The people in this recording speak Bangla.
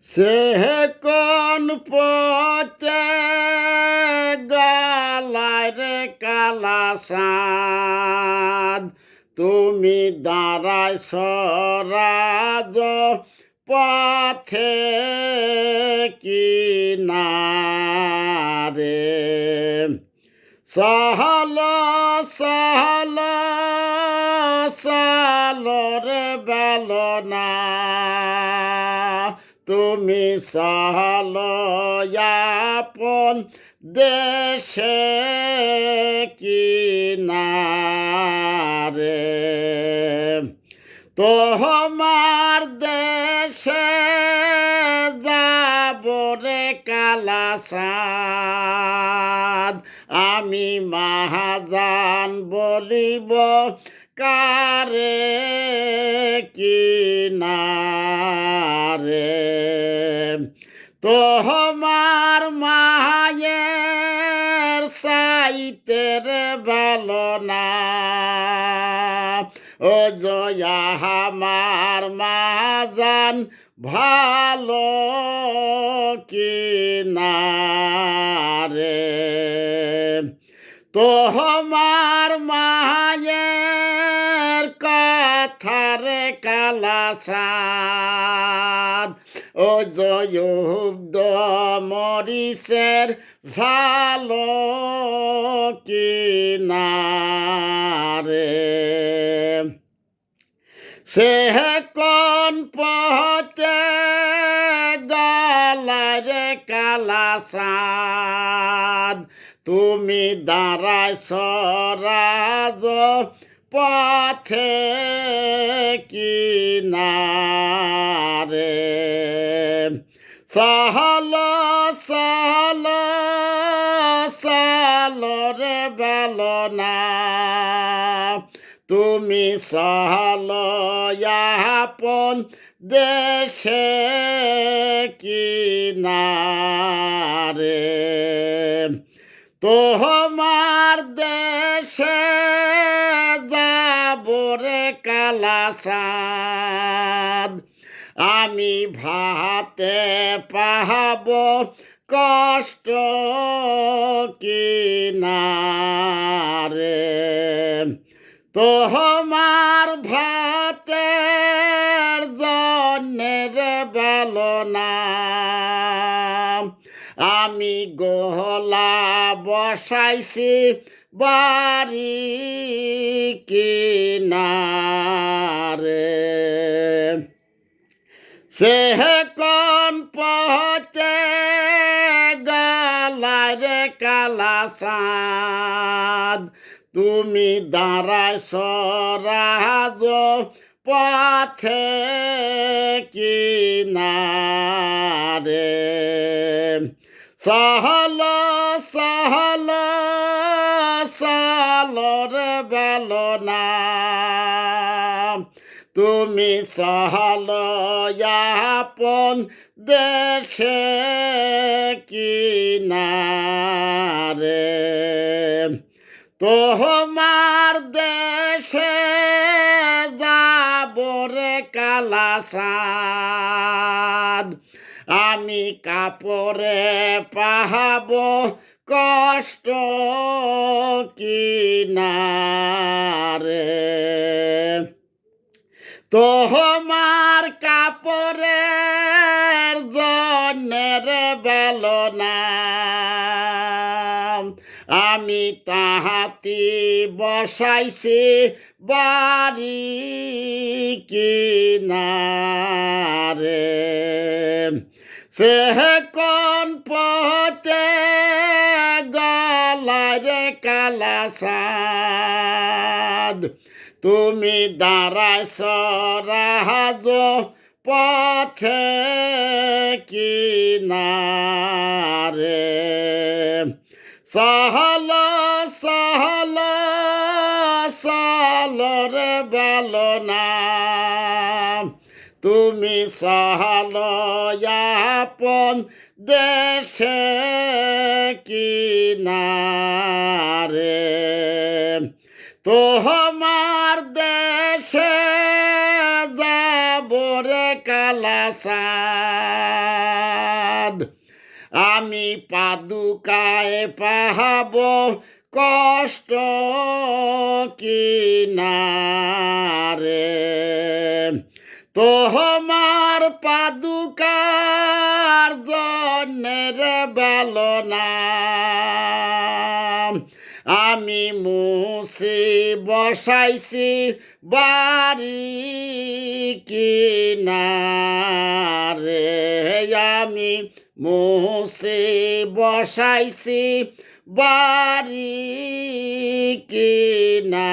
সে কোন পথে গলায় রে কালা সাদ, তুমি দাঁড়ায় সরাজ পথে কিনারে। সহল সহল সালরে বেলনা, তুমি সহল আপন দেশে কিনারে। তোমার দেশে যাব রে কালা সাদ, আমি মহাজান বলিব কারে কিনারে। তোমার মায়ের সাইতে রে ভালো না, ও জয়া আমার মাজান ভালো কিনারে। তোমার মায়ের কথারে কালা সাদ, ও জয়ুদ্ধ মরিচের ঝালো কিনারে। সে কোন পথে গলায় রে কালা সাদ, তুমি দাঁড়ায় সরাজ পথে কিনারে। সহল সহল সালরে বেলনা, তুমি সহল আপন দেশে কিনারে। তোমার দেশে যাব রে কালা সাদ, আমি ভাতে পাহাব কষ্ট কিনারে। তোমার ভাতের জন্যের বেলনা, আমি গোহলা বসাইছি বাড়ি কিনারে। সে কোন পথে গলায় রে কালা সাদ, তুমি দাঁড়ায় সরাজ পথে কিনারে। সহল সহল সালরে বেলনা, তুমি সহল আপন দেশে কিনারে। তোমার দেশে যাব রে কালা সাদ, আমি কাপড়ে পাহাব কষ্ট কিনারে। তোমার কাপড়ের জন্যের বেলনা, আমি তাহাতি বসাইছি বাড়ি কিনারে। সে কোন পথে গলায় রে কালা সাদ, তুমি দাঁড়ায় সরাজ পথে কিনারে। সহল সহল সালরে বেলনা, তুমি সহল আপন দেশে কিনারে। তোমার দেশে যাব রে কালা চাঁদ আমি পাদুকায় পাহাব কষ্ট কিনারে তোমার পাদুকার জন্যের বেলনা আমি মুছি বসাইছি বাড়ি কিনারে আমি মুছি বসাইছি বাড়ি কিনারে